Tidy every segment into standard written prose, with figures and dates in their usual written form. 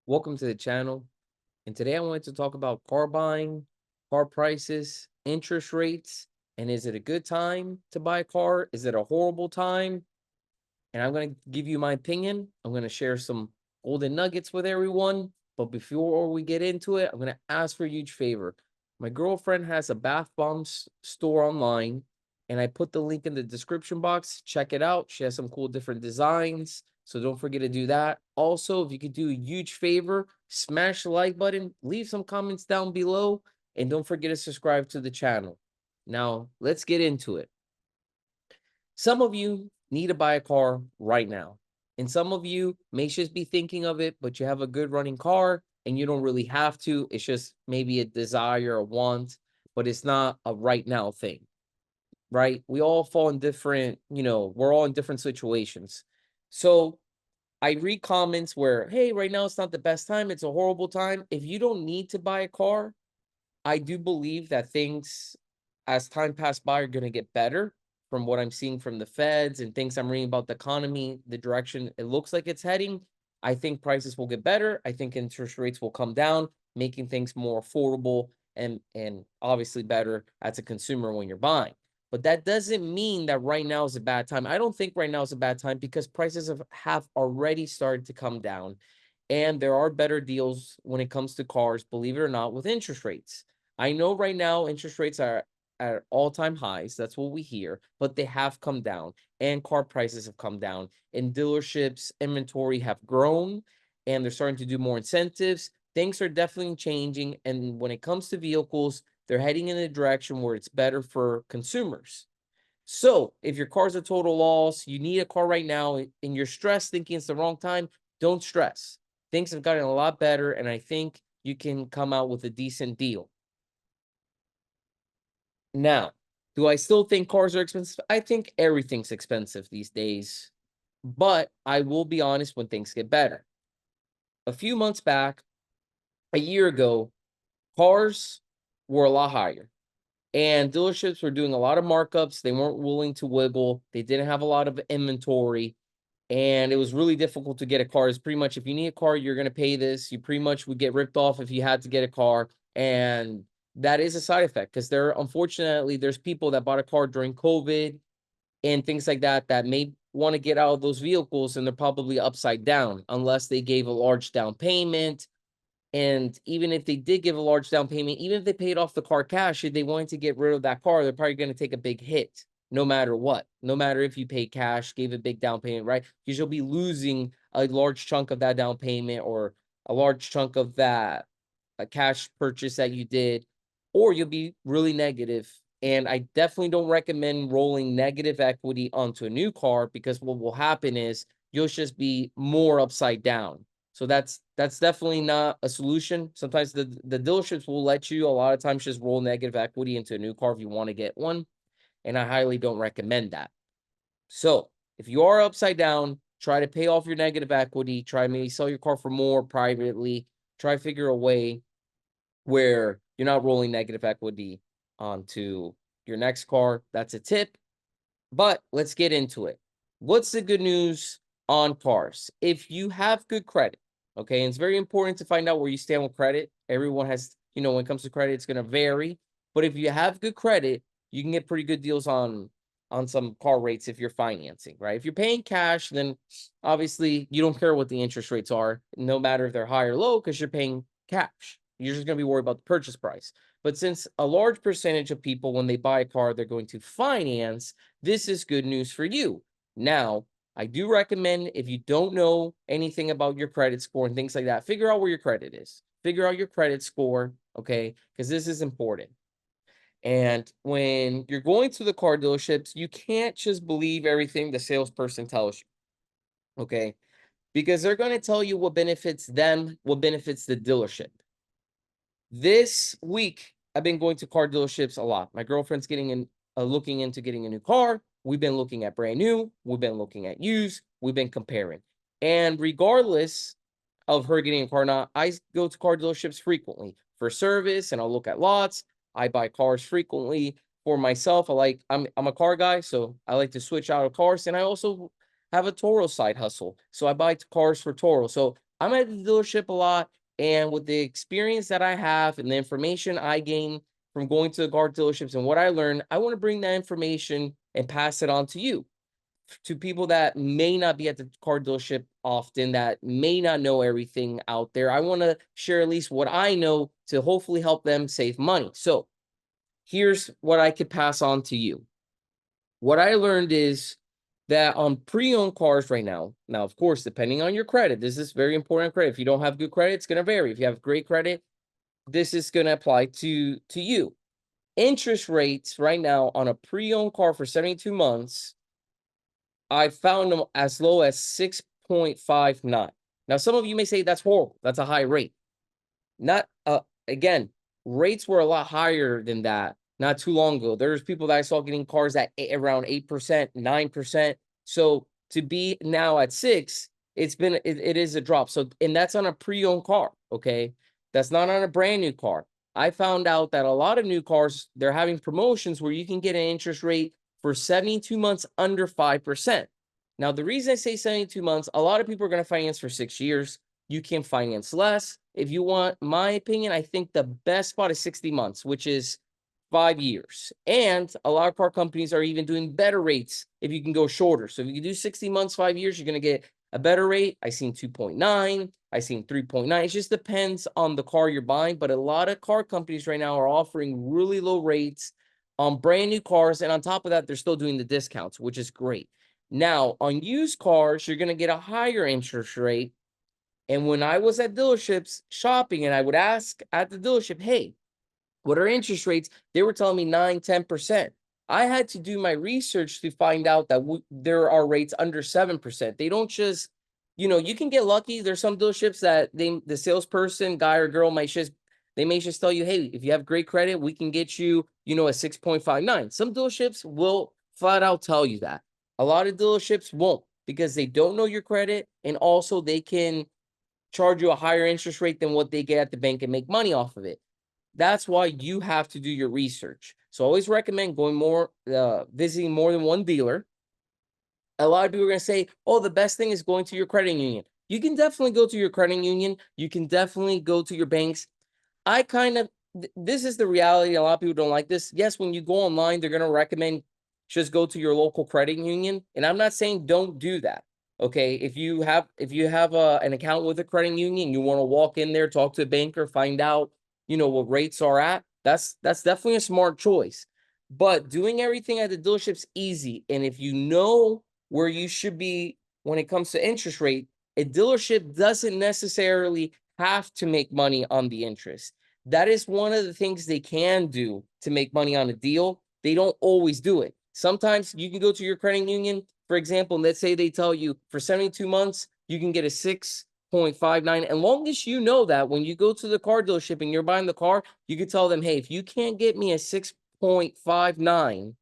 Welcome to the channel. And today I wanted to talk about car buying, car prices, interest rates, and is it a good time to buy a car? Is it a horrible time? And I'm going to give you my opinion. I'm going to share some golden nuggets with everyone. But before we get into it, I'm going to ask for a huge favor. My girlfriend has a bath bombs store online, and I put the link in the description box. Check it out. She has some cool different designs. So don't forget to do that. Also, if you could do a huge favor, smash the like button, leave some comments down below, and don't forget to subscribe to the channel. Now, let's get into it. Some of you need to buy a car right now. And some of you may just be thinking of it, but you have a good running car and you don't really have to. It's just maybe a desire, a want, but it's not a right now thing, right? We all fall in different, we're all in different situations. So I read comments where, hey, right now it's not the best time. It's a horrible time. If you don't need to buy a car, I do believe that things as time pass by are going to get better from what I'm seeing from the feds and things I'm reading about the economy, the direction it looks like it's heading. I think prices will get better. I think interest rates will come down, making things more affordable and obviously better as a consumer when you're buying. But that doesn't mean that right now is a bad time. I don't think right now is a bad time because prices have already started to come down. And there are better deals when it comes to cars, believe it or not, with interest rates. I know right now interest rates are at all-time highs. That's what we hear, but they have come down and car prices have come down and dealerships inventory have grown and they're starting to do more incentives. Things are definitely changing. And when it comes to vehicles, they're heading in a direction where it's better for consumers. So if your car's a total loss, you need a car right now and you're stressed thinking it's the wrong time, don't stress. Things have gotten a lot better and I think you can come out with a decent deal. Now, do I still think cars are expensive? I think everything's expensive these days, but I will be honest when things get better. A few months back, a year ago, cars were a lot higher and dealerships were doing a lot of markups. They weren't willing to wiggle. They didn't have a lot of inventory and it was really difficult to get a car. It's pretty much if you need a car, you're going to pay this. You pretty much would get ripped off if you had to get a car. And that is a side effect because unfortunately, there's people that bought a car during COVID and things like that that may want to get out of those vehicles and they're probably upside down unless they gave a large down payment. And even if they did give a large down payment, even if they paid off the car cash, if they wanted to get rid of that car, they're probably going to take a big hit no matter what. No matter if you paid cash, gave a big down payment, right? Because you'll be losing a large chunk of that down payment or a large chunk of that a cash purchase that you did, or you'll be really negative. And I definitely don't recommend rolling negative equity onto a new car because what will happen is you'll just be more upside down. So that's definitely not a solution. Sometimes the dealerships will let you a lot of times just roll negative equity into a new car if you want to get one, and I highly don't recommend that. So if you are upside down, try to pay off your negative equity, try maybe sell your car for more privately, try to figure a way where you're not rolling negative equity onto your next car. That's a tip. But let's get into it. What's the good news on cars? If you have good credit, okay, and it's very important to find out where you stand with credit. Everyone has, when it comes to credit, it's going to vary. But if you have good credit, you can get pretty good deals on some car rates if you're financing, right? If you're paying cash, then obviously you don't care what the interest rates are, no matter if they're high or low, because you're paying cash. You're just going to be worried about the purchase price. But since a large percentage of people, when they buy a car, they're going to finance, this is good news for you. Now, I do recommend if you don't know anything about your credit score and things like that, figure out where your credit is. Figure out your credit score, okay? Because this is important. And when you're going to the car dealerships, you can't just believe everything the salesperson tells you, okay? Because they're going to tell you what benefits them, what benefits the dealership. This week, I've been going to car dealerships a lot. My girlfriend's looking into getting a new car. We've been looking at brand new. We've been looking at used. We've been comparing. And regardless of her getting a car or not, I go to car dealerships frequently for service and I'll look at lots. I buy cars frequently for myself. I'm a car guy, so I like to switch out of cars. And I also have a Toro side hustle. So I buy cars for Toro. So I'm at the dealership a lot, and with the experience that I have and the information I gain from going to the car dealerships and what I learned, I want to bring that information and pass it on to you, to people that may not be at the car dealership often, that may not know everything out there. I want to share at least what I know to hopefully help them save money. So here's what I could pass on to you. What I learned is that on pre-owned cars right now, of course, depending on your credit, this is very important credit. If you don't have good credit, it's going to vary. If you have great credit, this is going to apply to you. Interest rates right now on a pre-owned car for 72 months, I found them as low as 6.59. Now, some of you may say that's horrible. That's a high rate. Not again, rates were a lot higher than that not too long ago. There's people that I saw getting cars at around 8%, 9%. So to be now at 6, it is a drop. So, and that's on a pre-owned car. Okay. That's not on a brand new car. I found out that a lot of new cars, they're having promotions where you can get an interest rate for 72 months under 5%. Now, the reason I say 72 months, a lot of people are going to finance for 6 years. You can finance less. If you want my opinion, I think the best spot is 60 months, which is 5 years. And a lot of car companies are even doing better rates if you can go shorter. So if you can do 60 months, 5 years, you're going to get a better rate. I seen 2.9. I seen 3.9. It just depends on the car you're buying. But a lot of car companies right now are offering really low rates on brand new cars. And on top of that, they're still doing the discounts, which is great. Now, on used cars, you're going to get a higher interest rate. And when I was at dealerships shopping and I would ask at the dealership, hey, what are interest rates? They were telling me 9, 10%. I had to do my research to find out that there are rates under 7%. They don't just, you can get lucky. There's some dealerships that the salesperson, guy or girl, they may just tell you, hey, if you have great credit, we can get you, a 6.59. Some dealerships will flat out tell you that. A lot of dealerships won't, because they don't know your credit, and also they can charge you a higher interest rate than what they get at the bank and make money off of it. That's why you have to do your research. So I always recommend visiting more than one dealer. A lot of people are going to say, oh, the best thing is going to your credit union. You can definitely go to your credit union. You can definitely go to your banks. This is the reality. A lot of people don't like this. Yes, when you go online, they're going to recommend just go to your local credit union. And I'm not saying don't do that. Okay. If you have an account with a credit union, you want to walk in there, talk to a banker, find out, what rates are at, that's definitely a smart choice. But doing everything at the dealership's easy. And if you know where you should be when it comes to interest rate, a dealership doesn't necessarily have to make money on the interest. That is one of the things they can do to make money on a deal. They don't always do it. Sometimes you can go to your credit union, for example, let's say they tell you for 72 months, you can get a 6.59. And long as you know that when you go to the car dealership and you're buying the car, you can tell them, hey, if you can't get me a 6.59,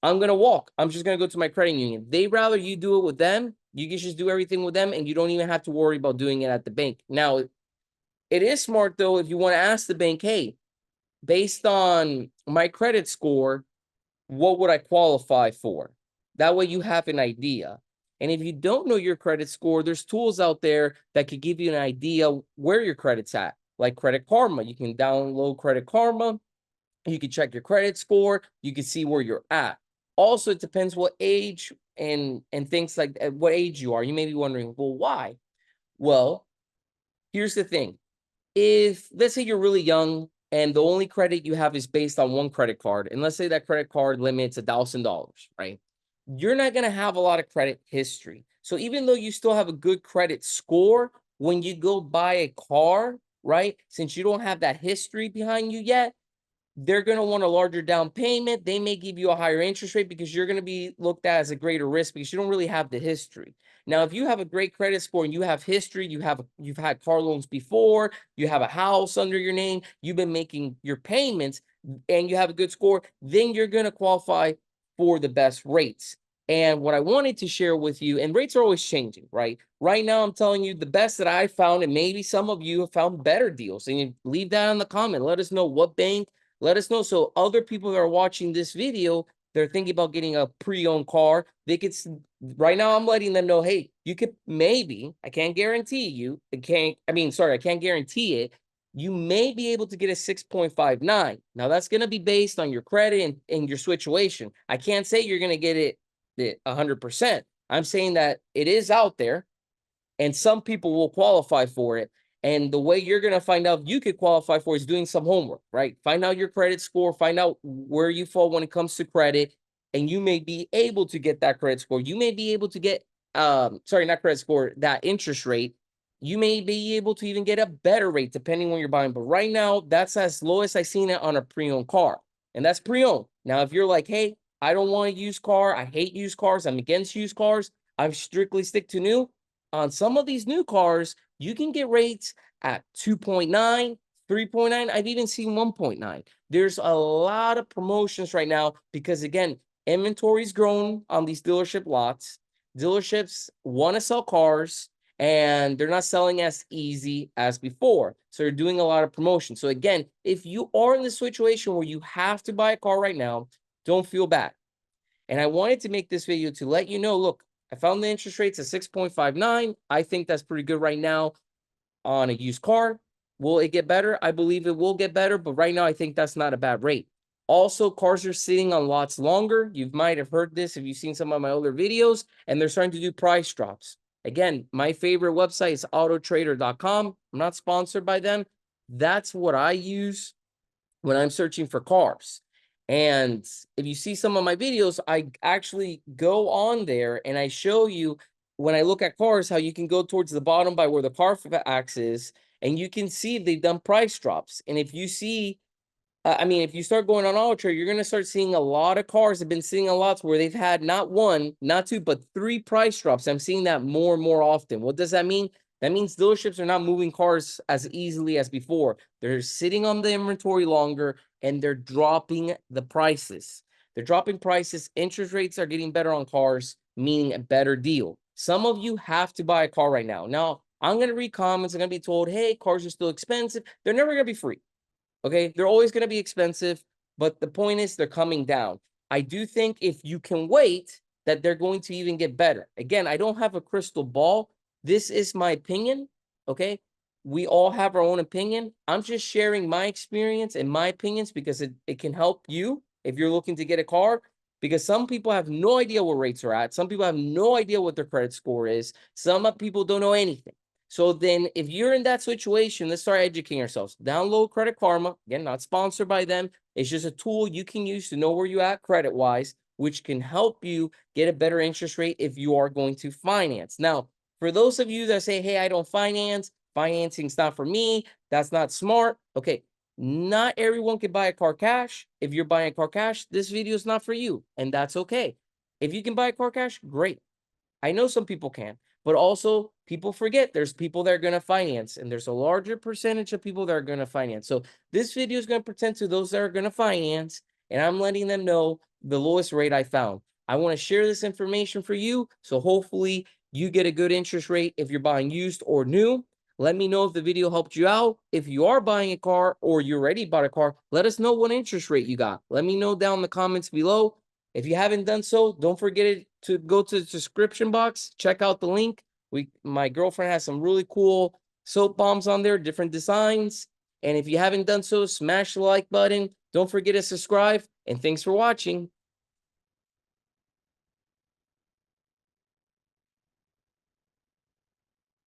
I'm going to walk. I'm just going to go to my credit union. They rather you do it with them. You can just do everything with them, and you don't even have to worry about doing it at the bank. Now, it is smart, though, if you want to ask the bank, hey, based on my credit score, what would I qualify for? That way you have an idea. And if you don't know your credit score, there's tools out there that could give you an idea where your credit's at, like Credit Karma. You can download Credit Karma. You can check your credit score. You can see where you're at. Also, it depends what age and things like what age you are. You may be wondering, well, why? Well, here's the thing. If let's say you're really young and the only credit you have is based on one credit card, and let's say that credit card limits $1,000, right? You're not going to have a lot of credit history. So even though you still have a good credit score, when you go buy a car, right? Since you don't have that history behind you yet, they're going to want a larger down payment. They may give you a higher interest rate because you're going to be looked at as a greater risk because you don't really have the history. Now, if you have a great credit score and you have history, you've had car loans before, you have a house under your name, you've been making your payments, and you have a good score, then you're going to qualify for the best rates. And what I wanted to share with you, and rates are always changing, right? Right now, I'm telling you the best that I found, and maybe some of you have found better deals. And you leave that in the comment. Let us know what bank. Let us know so other people that are watching this video, they're thinking about getting a pre-owned car, they could, right now I'm letting them know, hey, you could maybe, I can't guarantee you, I can't guarantee it. You may be able to get a 6.59. Now that's going to be based on your credit and your situation. I can't say you're going to get it 100%. I'm saying that it is out there and some people will qualify for it. And the way you're going to find out if you could qualify for is doing some homework, right? Find out your credit score, find out where you fall when it comes to credit, and you may be able to get that credit score. You may be able to get, sorry, not credit score, that interest rate. You may be able to even get a better rate depending on you're buying. But right now, that's as low as I've seen it on a pre-owned car. And that's pre-owned. Now, if you're like, hey, I don't want a used car, I hate used cars, I'm against used cars, I strictly stick to new. On some of these new cars, you can get rates at 2.9, 3.9. I've even seen 1.9. There's a lot of promotions right now because, again, inventory's grown on these dealership lots. Dealerships want to sell cars and they're not selling as easy as before. So they're doing a lot of promotion. So again, if you are in the situation where you have to buy a car right now, don't feel bad. And I wanted to make this video to let you know, look, I found the interest rates at 6.59. I think that's pretty good right now on a used car. Will it get better? I believe it will get better, but right now I think that's not a bad rate. Also, cars are sitting on lots longer. You might have heard this if you've seen some of my older videos, and they're starting to do price drops. Again, my favorite website is autotrader.com. I'm not sponsored by them. That's what I use when I'm searching for cars. And if you see some of my videos, I actually go on there and I show you when I look at cars, how you can go towards the bottom by where the Carfax is, and you can see if they've done price drops. And if you see, if you start going on AutoTrader, you're going to start seeing a lot of cars have been sitting on lots where they've had not one, not two, but 3 price drops. I'm seeing that more and more often. What does that mean? That means dealerships are not moving cars as easily as before. They're sitting on the inventory longer and they're dropping the prices. They're dropping prices. Interest rates are getting better on cars, meaning a better deal. Some of you have to buy a car right now. Now, I'm going to read comments. I'm going to be told, hey, cars are still expensive. They're never going to be free. Okay, they're always going to be expensive, but the point is they're coming down. I do think if you can wait, that they're going to even get better. Again, I don't have a crystal ball. This is my opinion, okay? We all have our own opinion. I'm just sharing my experience and my opinions because it can help you if you're looking to get a car, because some people have no idea what rates are at. Some people have no idea what their credit score is. Some people don't know anything. So then if you're in that situation, let's start educating ourselves. Download Credit Karma. Again, not sponsored by them. It's just a tool you can use to know where you're at credit-wise, which can help you get a better interest rate if you are going to finance. Now, for those of you that say, hey, I don't finance, financing's not for me, that's not smart. Okay, not everyone can buy a car cash. If you're buying a car cash, this video is not for you, and that's okay. If you can buy a car cash, great. I know some people can. But also, people forget there's people that are going to finance, and there's a larger percentage of people that are going to finance. So this video is going to pretend to those that are going to finance, and I'm letting them know the lowest rate I found. I want to share this information for you, so hopefully you get a good interest rate if you're buying used or new. Let me know if the video helped you out. If you are buying a car or you already bought a car, let us know what interest rate you got. Let me know down in the comments below. If you haven't done so, don't forget to go to the description box, check out the link. My girlfriend has some really cool soap bombs on there, different designs. And if you haven't done so, smash the like button. Don't forget to subscribe. And thanks for watching.